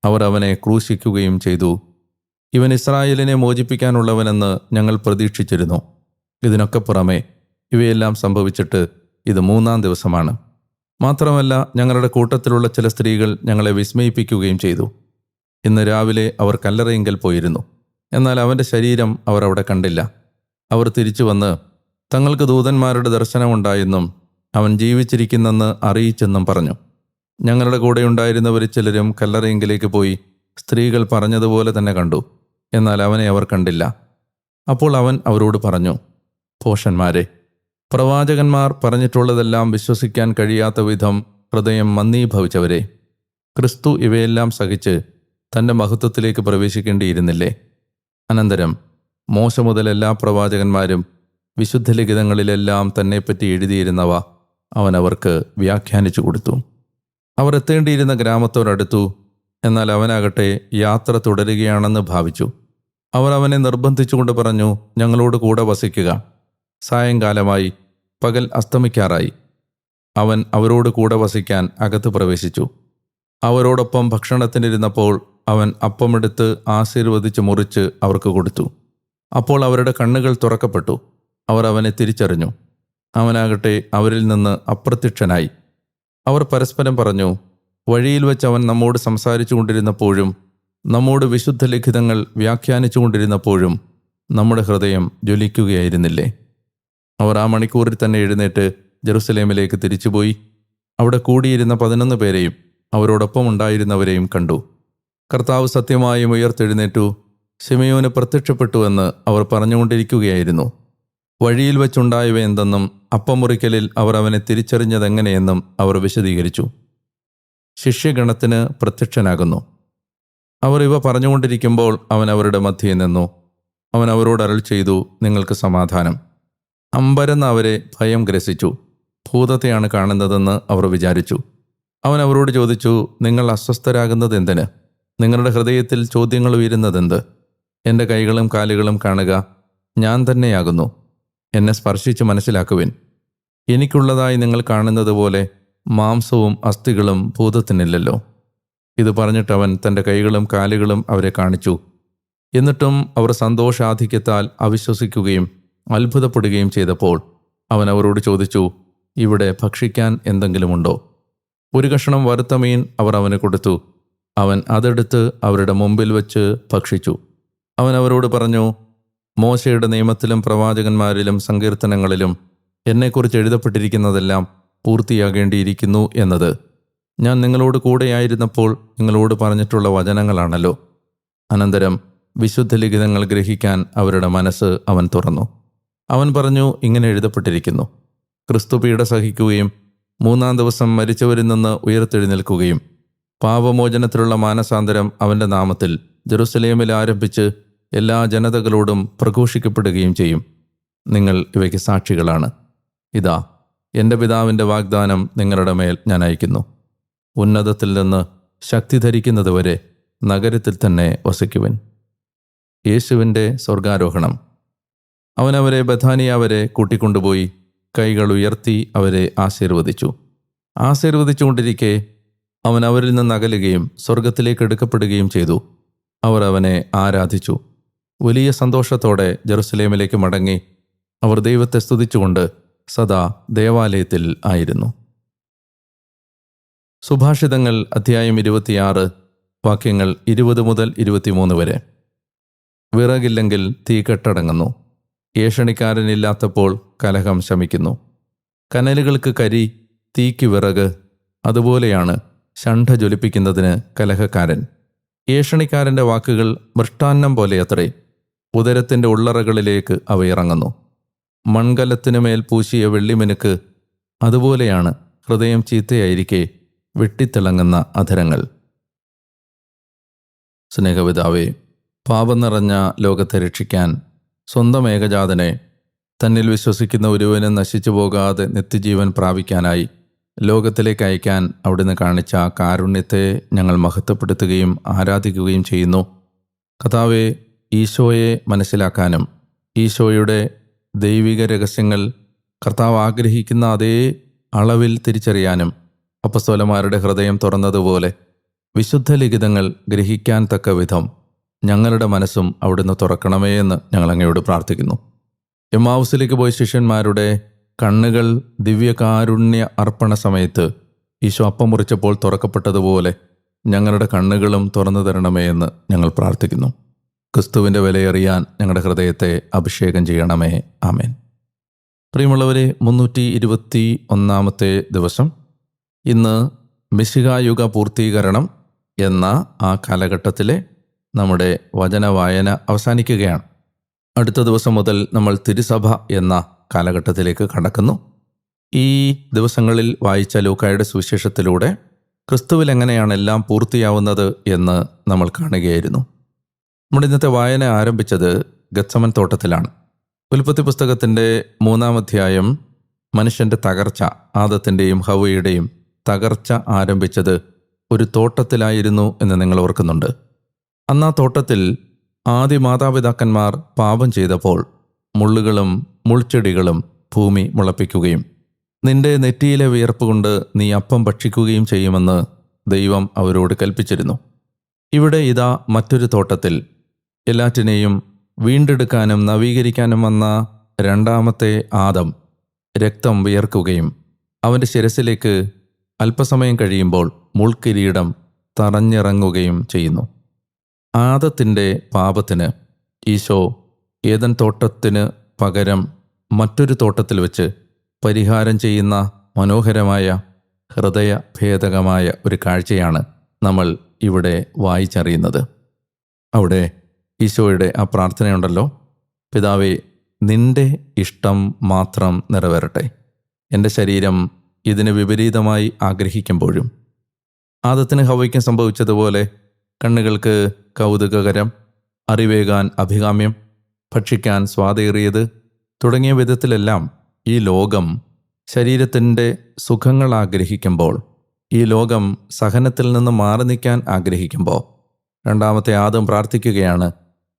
അവർ അവനെ ക്രൂശിക്കുകയും ചെയ്തു. ഇവൻ ഇസ്രായേലിനെ മോചിപ്പിക്കാനുള്ളവനെന്ന് ഞങ്ങൾ പ്രതീക്ഷിച്ചിരുന്നു. ഇതിനൊക്കെ പുറമെ ഇവയെല്ലാം സംഭവിച്ചിട്ട് ഇത് 3-ാം ദിവസമാണ്. മാത്രമല്ല ഞങ്ങളുടെ കൂട്ടത്തിലുള്ള ചില സ്ത്രീകൾ ഞങ്ങളെ വിസ്മയിപ്പിക്കുകയും ചെയ്തു. ഇന്ന് രാവിലെ അവർ കല്ലറയിങ്കൽ പോയിരുന്നു, എന്നാൽ അവൻ്റെ ശരീരം അവർ അവിടെ കണ്ടില്ല. അവർ തിരിച്ചു വന്ന് തങ്ങൾക്ക് ദൂതന്മാരുടെ ദർശനമുണ്ടായെന്നും അവൻ ജീവിച്ചിരിക്കുന്നെന്ന് അറിയിച്ചെന്നും പറഞ്ഞു. ഞങ്ങളുടെ കൂടെ ഉണ്ടായിരുന്നവർ ചിലരും കല്ലറയെങ്കിലേക്ക് പോയി സ്ത്രീകൾ പറഞ്ഞതുപോലെ തന്നെ കണ്ടു, എന്നാൽ അവനെ അവർ കണ്ടില്ല. അപ്പോൾ അവൻ അവരോട് പറഞ്ഞു, ഭോഷന്മാരെ, പ്രവാചകന്മാർ പറഞ്ഞിട്ടുള്ളതെല്ലാം വിശ്വസിക്കാൻ കഴിയാത്ത വിധം ഹൃദയം മന്ദീഭവിച്ചവരെ, ക്രിസ്തു ഇവയെല്ലാം സഹിച്ച് തൻ്റെ മഹത്വത്തിലേക്ക് പ്രവേശിക്കേണ്ടിയിരുന്നില്ലേ? അനന്തരം മോശ മുതൽ എല്ലാ പ്രവാചകന്മാരും വിശുദ്ധ ലിഖിതങ്ങളിലെല്ലാം തന്നെപ്പറ്റി എഴുതിയിരുന്നവ അവൻ അവർക്ക് വ്യാഖ്യാനിച്ചു കൊടുത്തു. അവർ എത്തേണ്ടിയിരുന്ന ഗ്രാമത്തോടടുത്തു. എന്നാൽ അവനാകട്ടെ യാത്ര തുടരുകയാണെന്ന് ഭാവിച്ചു. അവർ അവനെ നിർബന്ധിച്ചുകൊണ്ട് പറഞ്ഞു, ഞങ്ങളോട് കൂടെ വസിക്കുക. സായങ്കാലമായി, പകൽ അസ്തമിക്കാറായി. അവൻ അവരോട് കൂടെ വസിക്കാൻ അകത്ത് പ്രവേശിച്ചു. അവരോടൊപ്പം ഭക്ഷണത്തിനിരുന്നപ്പോൾ അവൻ അപ്പമെടുത്ത് ആശീർവദിച്ച് മുറിച്ച് അവർക്ക് കൊടുത്തു. അപ്പോൾ അവരുടെ കണ്ണുകൾ തുറക്കപ്പെട്ടു. അവർ അവനെ തിരിച്ചറിഞ്ഞു. അവനാകട്ടെ അവരിൽ നിന്ന് അപ്രത്യക്ഷനായി. അവർ പരസ്പരം പറഞ്ഞു, വഴിയിൽ വെച്ച് അവൻ നമ്മോട് സംസാരിച്ചു കൊണ്ടിരുന്നപ്പോഴും നമ്മോട് വിശുദ്ധ ലിഖിതങ്ങൾ വ്യാഖ്യാനിച്ചു കൊണ്ടിരുന്നപ്പോഴും നമ്മുടെ ഹൃദയം ജ്വലിക്കുകയായിരുന്നില്ലേ? അവർ ആ മണിക്കൂറിൽ തന്നെ എഴുന്നേറ്റ് ജെറുസലേമിലേക്ക് തിരിച്ചുപോയി. അവിടെ കൂടിയിരുന്ന 11 പേരെയും അവരോടൊപ്പം ഉണ്ടായിരുന്നവരെയും കണ്ടു. കർത്താവ് സത്യമായും ഉയർത്തെഴുന്നേറ്റു, ശിമയോന് പ്രത്യക്ഷപ്പെട്ടുവെന്ന് അവർ പറഞ്ഞുകൊണ്ടിരിക്കുകയായിരുന്നു. വഴിയിൽ വെച്ചുണ്ടായവ എന്തെന്നും അപ്പമുറിക്കലിൽ അവർ അവനെ തിരിച്ചറിഞ്ഞതെങ്ങനെയെന്നും അവർ വിശദീകരിച്ചു. ശിഷ്യഗണത്തിന് പ്രത്യക്ഷനാകുന്നു. അവർ ഇവ പറഞ്ഞുകൊണ്ടിരിക്കുമ്പോൾ അവൻ അവരുടെ മധ്യേ നിന്നു. അവൻ അവരോട് അരുൾ ചെയ്തു, നിങ്ങൾക്ക് സമാധാനം. അമ്പരന്ന് അവരെ ഭയം ഗ്രസിച്ചു. ഭൂതത്തെയാണ് കാണുന്നതെന്ന് അവർ വിചാരിച്ചു. അവൻ അവരോട് ചോദിച്ചു, നിങ്ങൾ അസ്വസ്ഥരാകുന്നത് എന്തിന്? നിങ്ങളുടെ ഹൃദയത്തിൽ ചോദ്യങ്ങൾ ഉയരുന്നതെന്ത്? എൻ്റെ കൈകളും കാലുകളും കാണുക, ഞാൻ തന്നെയാകുന്നു. എന്നെ സ്പർശിച്ച് മനസ്സിലാക്കുവിൻ. എനിക്കുള്ളതായി നിങ്ങൾ കാണുന്നത് പോലെ മാംസവും അസ്ഥികളും ഭൂതത്തിനില്ലല്ലോ. ഇത് പറഞ്ഞിട്ടവൻ തൻ്റെ കൈകളും കാലുകളും അവരെ കാണിച്ചു. എന്നിട്ടും അവർ സന്തോഷാധിക്യത്താൽ അവിശ്വസിക്കുകയും അത്ഭുതപ്പെടുകയും ചെയ്തപ്പോൾ അവൻ അവരോട് ചോദിച്ചു, ഇവിടെ ഭക്ഷിക്കാൻ എന്തെങ്കിലുമുണ്ടോ? ഒരു കഷണം വറുത്ത മീൻ അവർ അവന് കൊടുത്തു. അവൻ അതെടുത്ത് അവരുടെ മുമ്പിൽ വെച്ച് ഭക്ഷിച്ചു. അവൻ അവരോട് പറഞ്ഞു, മോശയുടെ നിയമത്തിലും പ്രവാചകന്മാരിലും സങ്കീർത്തനങ്ങളിലും എന്നെക്കുറിച്ച് എഴുതപ്പെട്ടിരിക്കുന്നതെല്ലാം പൂർത്തിയാകേണ്ടിയിരിക്കുന്നു എന്നത് ഞാൻ നിങ്ങളോട് കൂടെയായിരുന്നപ്പോൾ നിങ്ങളോട് പറഞ്ഞിട്ടുള്ള വചനങ്ങളാണല്ലോ. അനന്തരം വിശുദ്ധ ലിഖിതങ്ങൾ ഗ്രഹിക്കാൻ അവരുടെ മനസ്സ് അവൻ തുറന്നു. അവൻ പറഞ്ഞു, ഇങ്ങനെ എഴുതപ്പെട്ടിരിക്കുന്നു, ക്രിസ്തു പീഡ സഹിക്കുകയും 3-ാം ദിവസം മരിച്ചവരിൽ നിന്ന് ഉയർത്തെഴുന്നേൽക്കുകയും പാപമോചനത്തിലുള്ള മാനസാന്തരം അവൻ്റെ നാമത്തിൽ ജെറുസലേമിൽ ആരംഭിച്ച് എല്ലാ ജനതകളോടും പ്രഘോഷിക്കപ്പെടുകയും ചെയ്യും. നിങ്ങൾ ഇവയ്ക്ക് സാക്ഷികളാണ്. ഇതാ, എൻ്റെ പിതാവിൻ്റെ വാഗ്ദാനം നിങ്ങളുടെ മേൽ ഞാൻ അയക്കുന്നു. ഉന്നതത്തിൽ നിന്ന് ശക്തി ധരിക്കുന്നതുവരെ നഗരത്തിൽ തന്നെ വസിക്കുവിൻ. യേശുവിൻ്റെ സ്വർഗാരോഹണം. അവൻ അവരെ ബഥാനിയ വരെ കൂട്ടിക്കൊണ്ടുപോയി കൈകൾ ഉയർത്തി അവരെ ആശീർവദിച്ചു. ആശീർവദിച്ചുകൊണ്ടിരിക്കെ അവൻ അവരിൽ നിന്ന് അകലുകയും സ്വർഗത്തിലേക്ക് എടുക്കപ്പെടുകയും ചെയ്തു. അവർ അവനെ ആരാധിച്ചു. വലിയ സന്തോഷത്തോടെ ജെറുസലേമിലേക്ക് മടങ്ങി അവർ ദൈവത്തെ സ്തുതിച്ചുകൊണ്ട് സദാ ദേവാലയത്തിൽ ആയിരുന്നു. സുഭാഷിതങ്ങൾ അധ്യായം 26 വാക്യങ്ങൾ 20 മുതൽ 23 വരെ. വിറകില്ലെങ്കിൽ തീ കെട്ടടങ്ങുന്നു. ഏഷണിക്കാരനില്ലാത്തപ്പോൾ കലഹം ശമിക്കുന്നു. കനലുകൾക്ക് കരി, തീക്ക് വിറക്, അതുപോലെയാണ് ഷണ്ഠ ജ്വലിപ്പിക്കുന്നതിന് കലഹക്കാരൻ. ഏഷണിക്കാരൻ്റെ വാക്കുകൾ മൃഷ്ടാന്നം പോലെയത്രേ, ഉദരത്തിൻ്റെ ഉള്ളറകളിലേക്ക് അവ ഇറങ്ങുന്നു. മൺകലത്തിനുമേൽ പൂശിയ വെള്ളിമിനുക്ക് അതുപോലെയാണ് ഹൃദയം ചീത്തയായിരിക്കെ വെട്ടിത്തിളങ്ങുന്ന അധരങ്ങൾ. സ്നേഹപിതാവേ, പാപം നിറഞ്ഞ ലോകത്തെ രക്ഷിക്കാൻ സ്വന്തം ഏകജാതനെ തന്നിൽ വിശ്വസിക്കുന്ന ഒരുവനും നശിച്ചു പോകാതെ നിത്യജീവൻ പ്രാപിക്കാനായി ലോകത്തിലേക്ക് അയക്കാൻ അവിടുന്ന് കാണിച്ച കാരുണ്യത്തെ ഞങ്ങൾ മഹത്വപ്പെടുത്തുകയും ആരാധിക്കുകയും ചെയ്യുന്നു. കർത്താവേ, ഈശോയെ മനസ്സിലാക്കാനും ഈശോയുടെ ദൈവിക രഹസ്യങ്ങൾ കർത്താവ് ആഗ്രഹിക്കുന്ന അതേ അളവിൽ തിരിച്ചറിയാനും അപ്പസ്തോലന്മാരുടെ ഹൃദയം തുറന്നതുപോലെ വിശുദ്ധ ലിഖിതങ്ങൾ ഗ്രഹിക്കാൻ തക്ക വിധം ഞങ്ങളുടെ മനസ്സും അവിടുന്ന് തുറക്കണമേ എന്ന് ഞങ്ങൾ അങ്ങയോട് പ്രാർത്ഥിക്കുന്നു. എമ്മാവുസിലേക്ക് പോയ ശിഷ്യന്മാരുടെ കണ്ണുകൾ ദിവ്യകാരുണ്യ അർപ്പണ സമയത്ത് ഈശോ അപ്പം മുറിച്ചപ്പോൾ തുറക്കപ്പെട്ടതുപോലെ ഞങ്ങളുടെ കണ്ണുകളും തുറന്നു തരണമേ എന്ന് ഞങ്ങൾ പ്രാർത്ഥിക്കുന്നു. ക്രിസ്തുവിൻ്റെ വിലയറിയാൻ ഞങ്ങളുടെ ഹൃദയത്തെ അഭിഷേകം ചെയ്യണമേ. ആമേൻ. പ്രിയമുള്ളവരെ, 321 ദിവസം. ഇന്ന് മിശിഹായുഗ പൂർത്തീകരണം എന്ന ആ കാലഘട്ടത്തിലെ നമ്മുടെ വചനവായന അവസാനിക്കുകയാണ്. അടുത്ത ദിവസം മുതൽ നമ്മൾ തിരുസഭ എന്ന കാലഘട്ടത്തിലേക്ക് കടക്കുന്നു. ഈ ദിവസങ്ങളിൽ വായിച്ച ലൂക്കായുടെ സുവിശേഷത്തിലൂടെ ക്രിസ്തുവിൽ എങ്ങനെയാണ് എല്ലാം പൂർത്തിയാവുന്നത് എന്ന് നമ്മൾ കാണുകയായിരുന്നു. നമ്മുടെ ഇന്നത്തെ വായന ആരംഭിച്ചത് ഗത്സമൻ തോട്ടത്തിലാണ്. ഉൽപ്പത്തി പുസ്തകത്തിൻ്റെ 3-ാം അധ്യായം മനുഷ്യൻ്റെ തകർച്ച, ആദത്തിൻ്റെയും ഹവ്വയുടെയും തകർച്ച ആരംഭിച്ചത് ഒരു തോട്ടത്തിലായിരുന്നു എന്ന് നിങ്ങൾ ഓർക്കുന്നുണ്ട്. അന്ന് ആ തോട്ടത്തിൽ ആദി മാതാപിതാക്കന്മാർ പാപം ചെയ്തപ്പോൾ മുള്ളുകളും മുൾച്ചെടികളും ഭൂമി മുളപ്പിക്കുകയും നിന്റെ നെറ്റിയിലെ വിയർപ്പ് കൊണ്ട് നീ അപ്പം ഭക്ഷിക്കുകയും ചെയ്യുമെന്ന് ദൈവം അവരോട് കൽപ്പിച്ചിരുന്നു. ഇവിടെ ഇതാ മറ്റൊരു തോട്ടത്തിൽ എല്ലാറ്റിനെയും വീണ്ടെടുക്കാനും നവീകരിക്കാനും വന്ന രണ്ടാമത്തെ ആദം രക്തം വിയർക്കുകയും അവൻ്റെ ശിരസിലേക്ക് അല്പസമയം കഴിയുമ്പോൾ മുൾക്കിരീടം തറഞ്ഞിറങ്ങുകയും ചെയ്യുന്നു. ആദത്തിൻ്റെ പാപത്തിന് ഈശോ ഏദൻ തോട്ടത്തിന് പകരം മറ്റൊരു തോട്ടത്തിൽ വെച്ച് പരിഹാരം ചെയ്യുന്ന മനോഹരമായ ഹൃദയഭേദകമായ ഒരു കാഴ്ചയാണ് നമ്മൾ ഇവിടെ വായിച്ചറിയുന്നത്. അവിടെ ഈശോയുടെ ആ പ്രാർത്ഥനയുണ്ടല്ലോ, പിതാവേ, നിന്റെ ഇഷ്ടം മാത്രം നിറവേറട്ടെ. എൻ്റെ ശരീരം ഇതിന് വിപരീതമായി ആഗ്രഹിക്കുമ്പോഴും ആദത്തിന് ഹവ്വയ്ക്കും സംഭവിച്ചതുപോലെ കണ്ണുകൾക്ക് കൗതുകകരം, അറിവേകാൻ അഭികാമ്യം, ഭക്ഷിക്കാൻ സ്വാദേറിയത് തുടങ്ങിയ വിധത്തിലെല്ലാം ഈ ലോകം ശരീരത്തിൻ്റെ സുഖങ്ങൾ ആഗ്രഹിക്കുമ്പോൾ, ഈ ലോകം സഹനത്തിൽ നിന്ന് മാറി നിൽക്കാൻ ആഗ്രഹിക്കുമ്പോൾ രണ്ടാമത്തെ ആദം പ്രാർത്ഥിക്കുകയാണ്,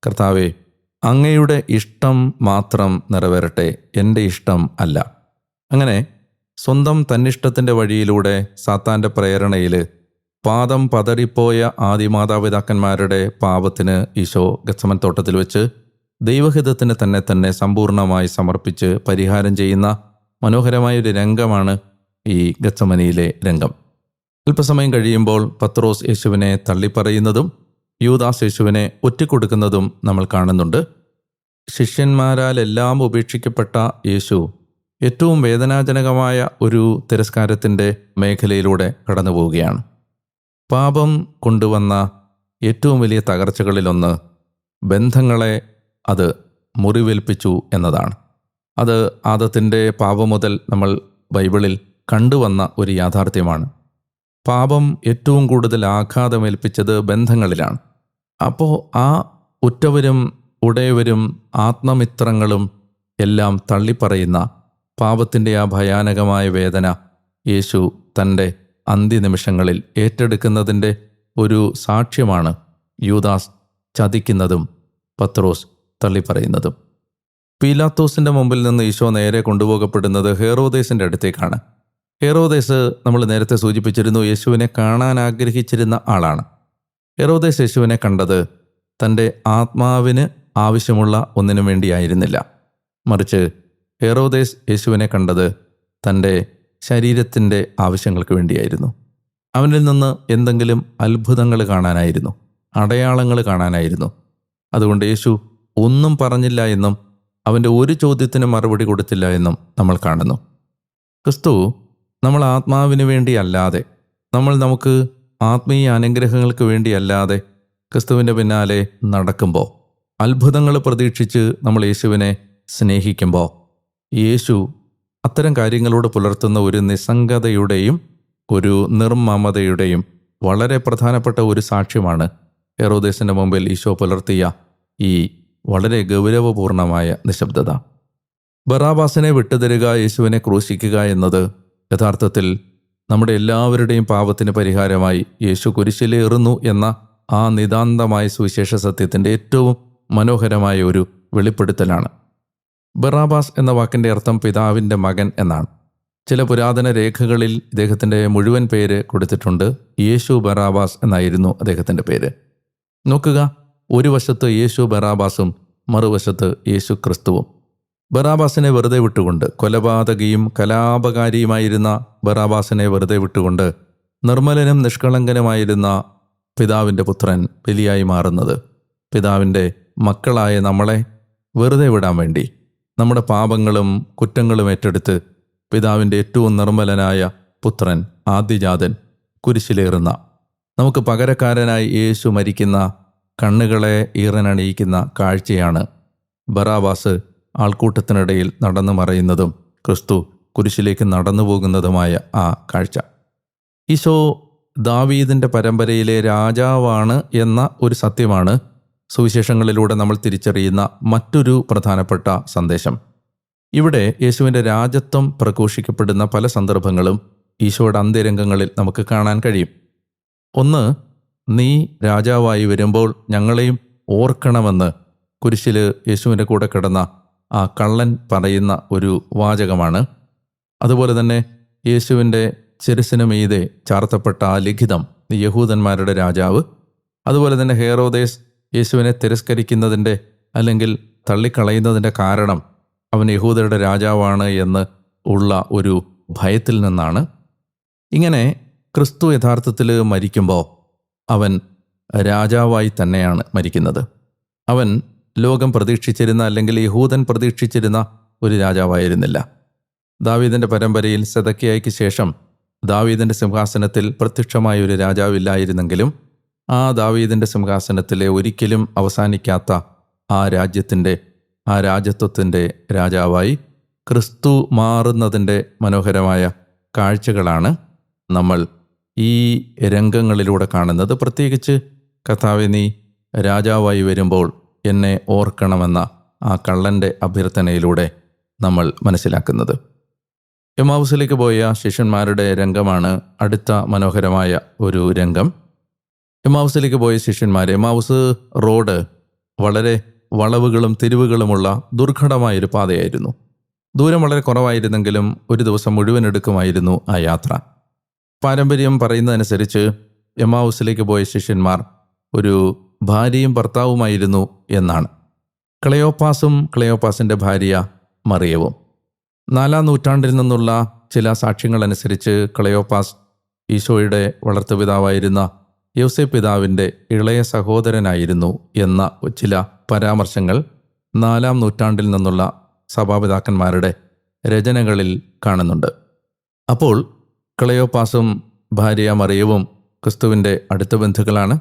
കർത്താവേ, അങ്ങയുടെ ഇഷ്ടം മാത്രം നിറവേറട്ടെ, എൻ്റെ ഇഷ്ടം അല്ല. അങ്ങനെ സ്വന്തം തന്നിഷ്ടത്തിൻ്റെ വഴിയിലൂടെ സാത്താൻ്റെ പ്രേരണയിൽ പാദം പതറിപ്പോയ ആദിമാതാപിതാക്കന്മാരുടെ പാപത്തിന് ഈശോ ഗത്സമൻ തോട്ടത്തിൽ വെച്ച് ദൈവഹിതത്തിന് തന്നെ സമ്പൂർണ്ണമായി സമർപ്പിച്ച് പരിഹാരം ചെയ്യുന്ന മനോഹരമായൊരു രംഗമാണ് ഈ ഗത്സമനിയിലെ രംഗം. അല്പസമയം കഴിയുമ്പോൾ പത്രോസ് യേശുവിനെ തള്ളിപ്പറയുന്നതും യൂദാസ് യേശുവിനെ ഒറ്റിക്കൊടുക്കുന്നതും നമ്മൾ കാണുന്നുണ്ട്. ശിഷ്യന്മാരാൽ എല്ലാം ഉപേക്ഷിക്കപ്പെട്ട യേശു ഏറ്റവും വേദനാജനകമായ ഒരു തിരസ്കാരത്തിൻ്റെ മേഖലയിലൂടെ കടന്നു പോവുകയാണ്. പാപം കൊണ്ടുവന്ന ഏറ്റവും വലിയ തകർച്ചകളിലൊന്ന് ബന്ധങ്ങളെ അത് മുറിവേൽപ്പിച്ചു എന്നതാണ്. അത് ആദത്തിൻ്റെ പാപം മുതൽ നമ്മൾ ബൈബിളിൽ കണ്ടുവന്ന ഒരു യാഥാർത്ഥ്യമാണ്. പാപം ഏറ്റവും കൂടുതൽ ആഘാതമേൽപ്പിച്ചത് ബന്ധങ്ങളിലാണ്. അപ്പോൾ ആ ഉറ്റവരും ഉടയവരും ആത്മമിത്രങ്ങളും എല്ലാം തള്ളിപ്പറയുന്ന പാപത്തിൻ്റെ ആ ഭയാനകമായ വേദന യേശു തൻ്റെ അന്ത്യനിമിഷങ്ങളിൽ ഏറ്റെടുക്കുന്നതിൻ്റെ ഒരു സാക്ഷ്യമാണ് യൂദാസ് ചതിക്കുന്നതും പത്രോസ് തള്ളിപ്പറയുന്നതും. പീലാത്തോസിൻ്റെ മുമ്പിൽ നിന്ന് ഈശോ നേരെ കൊണ്ടുപോകപ്പെടുന്നത് ഹെറോദേസിൻ്റെ അടുത്തേക്കാണ്. ഹെറോദേസ് നമ്മൾ നേരത്തെ സൂചിപ്പിച്ചിരുന്നു, യേശുവിനെ കാണാൻ ആഗ്രഹിച്ചിരുന്ന ആളാണ്. ഹെറോദേസ് യേശുവിനെ കണ്ടത് തൻ്റെ ആത്മാവിന് ആവശ്യമുള്ള ഒന്നിനു വേണ്ടിയായിരുന്നില്ല, മറിച്ച് ഹെറോദേസ് യേശുവിനെ കണ്ടത് തൻ്റെ ശരീരത്തിൻ്റെ ആവശ്യങ്ങൾക്ക് വേണ്ടിയായിരുന്നു. അവനിൽ നിന്ന് എന്തെങ്കിലും അത്ഭുതങ്ങൾ കാണാനായിരുന്നു, അടയാളങ്ങൾ കാണാനായിരുന്നു. അതുകൊണ്ട് യേശു ഒന്നും പറഞ്ഞില്ല എന്നും അവൻ്റെ ഒരു ചോദ്യത്തിന് മറുപടി കൊടുത്തില്ല എന്നും നമ്മൾ കാണുന്നു. ക്രിസ്തു നമ്മൾ ആത്മാവിന് വേണ്ടിയല്ലാതെ, നമുക്ക് ആത്മീയ അനുഗ്രഹങ്ങൾക്ക് വേണ്ടിയല്ലാതെ ക്രിസ്തുവിൻ്റെ പിന്നാലെ നടക്കുമ്പോൾ, അത്ഭുതങ്ങൾ പ്രതീക്ഷിച്ച് നമ്മൾ യേശുവിനെ സ്നേഹിക്കുമ്പോൾ, യേശു അത്തരം കാര്യങ്ങളോട് പുലർത്തുന്ന ഒരു നിസ്സംഗതയുടെയും ഒരു നിർമ്മമതയുടെയും വളരെ പ്രധാനപ്പെട്ട ഒരു സാക്ഷ്യമാണ് ഹെറോദേസിൻ്റെ മുമ്പിൽ ഈശോ പുലർത്തിയ ഈ വളരെ ഗൗരവപൂർണമായ നിശബ്ദത. ബറാബാസിനെ വിട്ടുതരിക, യേശുവിനെ ക്രൂശിക്കുക എന്നത് യഥാർത്ഥത്തിൽ നമ്മുടെ എല്ലാവരുടെയും പാപത്തിന് പരിഹാരമായി യേശു കുരിശിലേറുന്നു എന്ന ആ നിതാന്തമായ സുവിശേഷ സത്യത്തിൻ്റെ ഏറ്റവും മനോഹരമായ ഒരു വെളിപ്പെടുത്തലാണ്. ബറാബാസ് എന്ന വാക്കിൻ്റെ അർത്ഥം പിതാവിൻ്റെ മകൻ എന്നാണ്. ചില പുരാതന രേഖകളിൽ ഇദ്ദേഹത്തിൻ്റെ മുഴുവൻ പേര് കൊടുത്തിട്ടുണ്ട്. യേശു ബറാബാസ് എന്നായിരുന്നു അദ്ദേഹത്തിൻ്റെ പേര്. നോക്കുക, ഒരു വശത്ത് യേശു ബറാബാസും മറുവശത്ത് യേശു ക്രിസ്തുവും. ബറാബാസിനെ വെറുതെ വിട്ടുകൊണ്ട്, കൊലപാതകിയും കലാപകാരിയുമായിരുന്ന ബറാബാസിനെ വെറുതെ വിട്ടുകൊണ്ട് നിർമ്മലനും നിഷ്കളങ്കനുമായിരുന്ന പിതാവിൻ്റെ പുത്രൻ ബലിയായി മാറുന്നത് പിതാവിൻ്റെ മക്കളായ നമ്മളെ വെറുതെ വിടാൻ വേണ്ടി, നമ്മുടെ പാപങ്ങളും കുറ്റങ്ങളും ഏറ്റെടുത്ത് പിതാവിൻ്റെ ഏറ്റവും നിർമ്മലനായ പുത്രൻ ആദ്യജാതൻ കുരിശിലേറുന്ന, നമുക്ക് പകരക്കാരനായി യേശു മരിക്കുന്ന, കണ്ണുകളെ ഈറനണിയിക്കുന്ന കാഴ്ചയാണ് ബറാബാസ് ആൾക്കൂട്ടത്തിനിടയിൽ നടന്നു മറയുന്നതും ക്രിസ്തു കുരിശിലേക്ക് നടന്നു പോകുന്നതുമായ ആ കാഴ്ച. ഈശോ ദാവീദിൻ്റെ പരമ്പരയിലെ രാജാവാണ് എന്ന ഒരു സത്യമാണ് സുവിശേഷങ്ങളിലൂടെ നമ്മൾ തിരിച്ചറിയുന്ന മറ്റൊരു പ്രധാനപ്പെട്ട സന്ദേശം. ഇവിടെ യേശുവിൻ്റെ രാജത്വം പ്രഘോഷിക്കപ്പെടുന്ന പല സന്ദർഭങ്ങളും ഈശോയുടെ അന്ത്യരംഗങ്ങളിൽ നമുക്ക് കാണാൻ കഴിയും. ഒന്ന്, നീ രാജാവായി വരുമ്പോൾ ഞങ്ങളെയും ഓർക്കണമെന്ന് കുരിശിൽ യേശുവിൻ്റെ കൂടെ കിടന്ന ആ കള്ളൻ പറയുന്ന ഒരു വാചകമാണ്. അതുപോലെ തന്നെ യേശുവിൻ്റെ ശിരസ്സിനു മീതെ ചാർത്തപ്പെട്ട ആ ലിഖിതം, യഹൂദന്മാരുടെ രാജാവ്. അതുപോലെ തന്നെ ഹെറോദേസ് യേശുവിനെ തിരസ്കരിക്കുന്നതിൻ്റെ അല്ലെങ്കിൽ തള്ളിക്കളയുന്നതിൻ്റെ കാരണം അവൻ യഹൂദരുടെ രാജാവാണ് എന്ന് ഉള്ള ഒരു ഭയത്തിൽ നിന്നാണ്. ഇങ്ങനെ ക്രിസ്തു യഥാർത്ഥത്തിൽ മരിക്കുമ്പോൾ അവൻ രാജാവായി തന്നെയാണ് മരിക്കുന്നത്. അവൻ ലോകം പ്രതീക്ഷിച്ചിരുന്ന അല്ലെങ്കിൽ യഹൂദൻ പ്രതീക്ഷിച്ചിരുന്ന ഒരു രാജാവായിരുന്നില്ല. ദാവീദിൻ്റെ പരമ്പരയിൽ സെദക്കിയായ്ക്ക് ശേഷം ദാവീദിൻ്റെ സിംഹാസനത്തിൽ പ്രത്യക്ഷമായ ഒരു രാജാവില്ലായിരുന്നെങ്കിലും ആ ദാവീദിൻ്റെ സിംഹാസനത്തിലെ ഒരിക്കലും അവസാനിക്കാത്ത ആ രാജത്വത്തിൻ്റെ രാജാവായി ക്രിസ്തു മാറുന്നതിൻ്റെ മനോഹരമായ കാഴ്ചകളാണ് നമ്മൾ ഈ രംഗങ്ങളിലൂടെ കാണുന്നത്. പ്രത്യേകിച്ച് കർത്താവേ, നീ രാജാവായി വരുമ്പോൾ എന്നെ ഓർക്കണമെന്ന ആ കള്ളൻ്റെ അഭ്യർത്ഥനയിലൂടെ നമ്മൾ മനസ്സിലാക്കുന്നത്. എമ്മാവുസിലേക്ക് പോയ ശിഷ്യന്മാരുടെ രംഗമാണ് അടുത്ത മനോഹരമായ ഒരു രംഗം. എമ്മാവുസിലേക്ക് പോയ ശിഷ്യന്മാർ, എമ്മാവുസ് റോഡ് വളരെ വളവുകളും തിരിവുകളുമുള്ള ദുർഘടമായൊരു പാതയായിരുന്നു. ദൂരം വളരെ കുറവായിരുന്നെങ്കിലും ഒരു ദിവസം മുഴുവൻ എടുക്കുമായിരുന്നു ആ യാത്ര. പാരമ്പര്യം പറയുന്നതനുസരിച്ച് എമ്മാവുസിലേക്ക് പോയ ശിഷ്യന്മാർ ഒരു ഭാര്യയും ഭർത്താവുമായിരുന്നു എന്നാണ്. ക്ലെയോപ്പാസും ക്ലെയോപ്പാസിൻ്റെ ഭാര്യ മറിയവും. 4-ാം നൂറ്റാണ്ടിൽ നിന്നുള്ള ചില സാക്ഷ്യങ്ങളനുസരിച്ച് ക്ലെയോപ്പാസ് ഈശോയുടെ വളർത്തുപിതാവായിരുന്ന യോസേപ്പ് പിതാവിൻ്റെ ഇളയ സഹോദരനായിരുന്നു എന്ന ചില പരാമർശങ്ങൾ 4-ാം നൂറ്റാണ്ടിൽ നിന്നുള്ള സഭാപിതാക്കന്മാരുടെ രചനകളിൽ കാണുന്നുണ്ട്. അപ്പോൾ ക്ലെയോപ്പാസും ഭാര്യ മറിയവും ക്രിസ്തുവിൻ്റെ അടുത്ത ബന്ധുക്കളാണ്.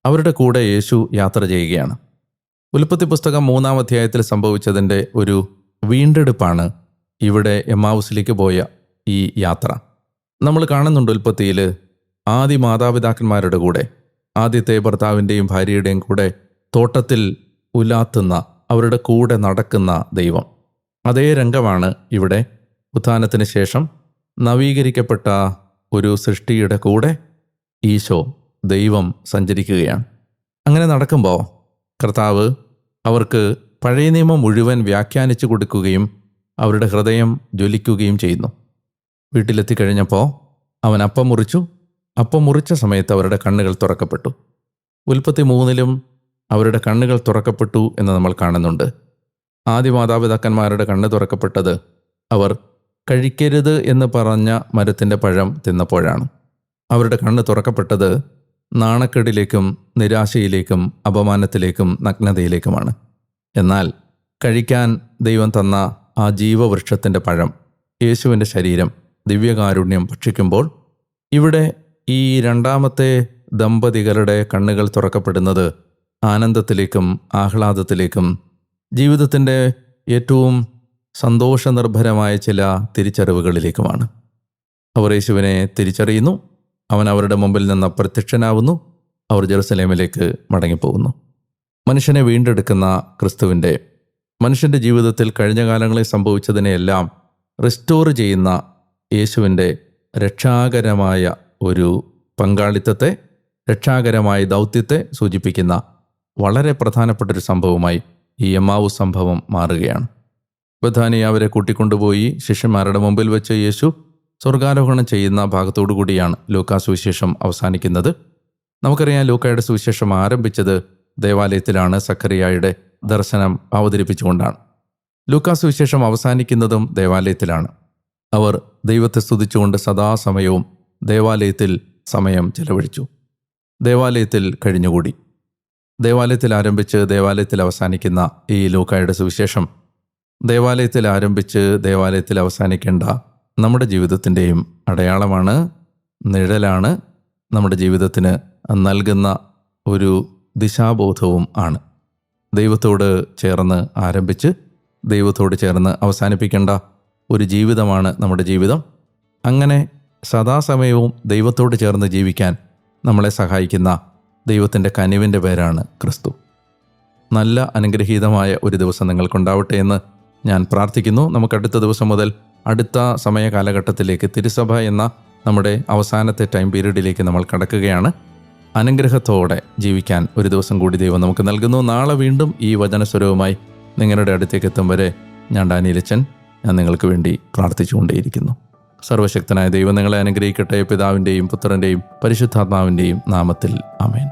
അവരുടെ കൂടെ യേശു യാത്ര ചെയ്യുകയാണ്. ഉൽപ്പത്തി പുസ്തകം 3-ാം അധ്യായത്തിൽ സംഭവിച്ചതിൻ്റെ ഒരു വീണ്ടെടുപ്പാണ് ഇവിടെ എമ്മാവുസിലേക്ക് പോയ ഈ യാത്ര. നമ്മൾ കാണുന്നുണ്ട് ഉൽപ്പത്തിയിൽ ആദ്യ മാതാപിതാക്കന്മാരുടെ കൂടെ, ആദ്യത്തെ ഭർത്താവിൻ്റെയും ഭാര്യയുടെയും കൂടെ തോട്ടത്തിൽ ഉലാത്തുന്ന, അവരുടെ കൂടെ നടക്കുന്ന ദൈവം. അതേ രംഗമാണ് ഇവിടെ ഉത്ഥാനത്തിന് ശേഷം നവീകരിക്കപ്പെട്ട ഒരു സൃഷ്ടിയുടെ കൂടെ ഈശോ ദൈവം സഞ്ചരിക്കുകയാണ്. അങ്ങനെ നടക്കുമ്പോൾ കർത്താവ് അവർക്ക് പഴയ നിയമം മുഴുവൻ വ്യാഖ്യാനിച്ചു കൊടുക്കുകയും അവരുടെ ഹൃദയം ജ്വലിക്കുകയും ചെയ്യുന്നു. വീട്ടിലെത്തിക്കഴിഞ്ഞപ്പോൾ അവൻ അപ്പം മുറിച്ചു. അപ്പം മുറിച്ച സമയത്ത് അവരുടെ കണ്ണുകൾ തുറക്കപ്പെട്ടു. ഉൽപ്പത്തി 3-ലും അവരുടെ കണ്ണുകൾ തുറക്കപ്പെട്ടു എന്ന് നമ്മൾ കാണുന്നുണ്ട്. ആദ്യ മാതാപിതാക്കന്മാരുടെ കണ്ണ് തുറക്കപ്പെട്ടത് അവർ കഴിക്കരുത് എന്ന് പറഞ്ഞ മരത്തിൻ്റെ പഴം തിന്നപ്പോഴാണ്. അവരുടെ കണ്ണ് തുറക്കപ്പെട്ടത് നാണക്കേടിലേക്കും നിരാശയിലേക്കും അപമാനത്തിലേക്കും നഗ്നതയിലേക്കുമാണ്. എന്നാൽ കഴിക്കാൻ ദൈവം തന്ന ആ ജീവവൃക്ഷത്തിൻ്റെ പഴം, യേശുവിൻ്റെ ശരീരം, ദിവ്യകാരുണ്യം ഭക്ഷിക്കുമ്പോൾ ഇവിടെ ഈ രണ്ടാമത്തെ ദമ്പതികളുടെ കണ്ണുകൾ തുറക്കപ്പെടുന്നത് ആനന്ദത്തിലേക്കും ആഹ്ലാദത്തിലേക്കും ജീവിതത്തിൻ്റെ ഏറ്റവും സന്തോഷനിർഭരമായ ചില തിരിച്ചറിവുകളിലേക്കുമാണ്. അവർ യേശുവിനെ തിരിച്ചറിയുന്നു. അവൻ അവരുടെ മുമ്പിൽ നിന്ന് അപ്രത്യക്ഷനാവുന്നു. അവർ ജെറുസലേമിലേക്ക് മടങ്ങിപ്പോകുന്നു. മനുഷ്യനെ വീണ്ടെടുക്കുന്ന ക്രിസ്തുവിൻ്റെ, മനുഷ്യൻ്റെ ജീവിതത്തിൽ കഴിഞ്ഞ കാലങ്ങളിൽ സംഭവിച്ചതിനെയെല്ലാം റിസ്റ്റോർ ചെയ്യുന്ന യേശുവിൻ്റെ രക്ഷാകരമായ ഒരു പങ്കാളിത്തത്തെ, രക്ഷാകരമായ ദൗത്യത്തെ സൂചിപ്പിക്കുന്ന വളരെ പ്രധാനപ്പെട്ടൊരു സംഭവമായി ഈ എമ്മാവൂസ് സംഭവം മാറുകയാണ്. ബഥാനിയ അവരെ കൂട്ടിക്കൊണ്ടുപോയി ശിഷ്യന്മാരുടെ മുമ്പിൽ വെച്ച് യേശു സ്വർഗാരോഹണം ചെയ്യുന്ന ഭാഗത്തോടു കൂടിയാണ് ലൂക്കാ സുവിശേഷം അവസാനിക്കുന്നത്. നമുക്കറിയാം, ലൂക്കായുടെ സുവിശേഷം ആരംഭിച്ചത് ദേവാലയത്തിലാണ്, സക്കറിയായുടെ ദർശനം അവതരിപ്പിച്ചുകൊണ്ടാണ്. ലൂക്കാ സുവിശേഷം അവസാനിക്കുന്നതും ദേവാലയത്തിലാണ്. അവർ ദൈവത്തെ സ്തുതിച്ചുകൊണ്ട് സദാസമയവും ദേവാലയത്തിൽ സമയം ചെലവഴിച്ചു, ദേവാലയത്തിൽ കഴിഞ്ഞുകൂടി. ദേവാലയത്തിൽ ആരംഭിച്ച് ദേവാലയത്തിൽ അവസാനിക്കുന്ന ഈ ലൂക്കായുടെ സുവിശേഷം ദേവാലയത്തിൽ ആരംഭിച്ച് ദേവാലയത്തിൽ അവസാനിക്കേണ്ട നമ്മുടെ ജീവിതത്തിൻ്റെയും അടയാളമാണ്, നിഴലാണ്, നമ്മുടെ ജീവിതത്തിന് നൽകുന്ന ഒരു ദിശാബോധവും ആണ്. ദൈവത്തോട് ചേർന്ന് ആരംഭിച്ച് ദൈവത്തോട് ചേർന്ന് അവസാനിപ്പിക്കേണ്ട ഒരു ജീവിതമാണ് നമ്മുടെ ജീവിതം. അങ്ങനെ സദാസമയവും ദൈവത്തോട് ചേർന്ന് ജീവിക്കാൻ നമ്മളെ സഹായിക്കുന്ന ദൈവത്തിൻ്റെ കനിവിൻ്റെ പേരാണ് ക്രിസ്തു. നല്ല അനുഗ്രഹീതമായ ഒരു ദിവസം നിങ്ങൾക്കുണ്ടാവട്ടെ എന്ന് ഞാൻ പ്രാർത്ഥിക്കുന്നു. നമുക്ക് അടുത്ത ദിവസം മുതൽ അടുത്ത സമയ കാലഘട്ടത്തിലേക്ക്, തിരുസഭ എന്ന നമ്മുടെ അവസാനത്തെ ടൈം പീരീഡിലേക്ക് നമ്മൾ കടക്കുകയാണ്. അനുഗ്രഹത്തോടെ ജീവിക്കാൻ ഒരു ദിവസം കൂടി ദൈവം നമുക്ക് നൽകുന്നു. നാളെ വീണ്ടും ഈ വചനസ്വരവുമായി നിങ്ങളുടെ അടുത്തേക്ക് എത്തും വരെ ഞാൻ ഡാനിയലച്ചൻ, ഞാൻ നിങ്ങൾക്ക് വേണ്ടി പ്രാർത്ഥിച്ചുകൊണ്ടേയിരിക്കുന്നു. സർവശക്തനായ ദൈവം നിങ്ങളെ അനുഗ്രഹിക്കട്ടെ. പിതാവിൻ്റെയും പുത്രൻ്റെയും പരിശുദ്ധാത്മാവിൻ്റെയും നാമത്തിൽ ആമേൻ.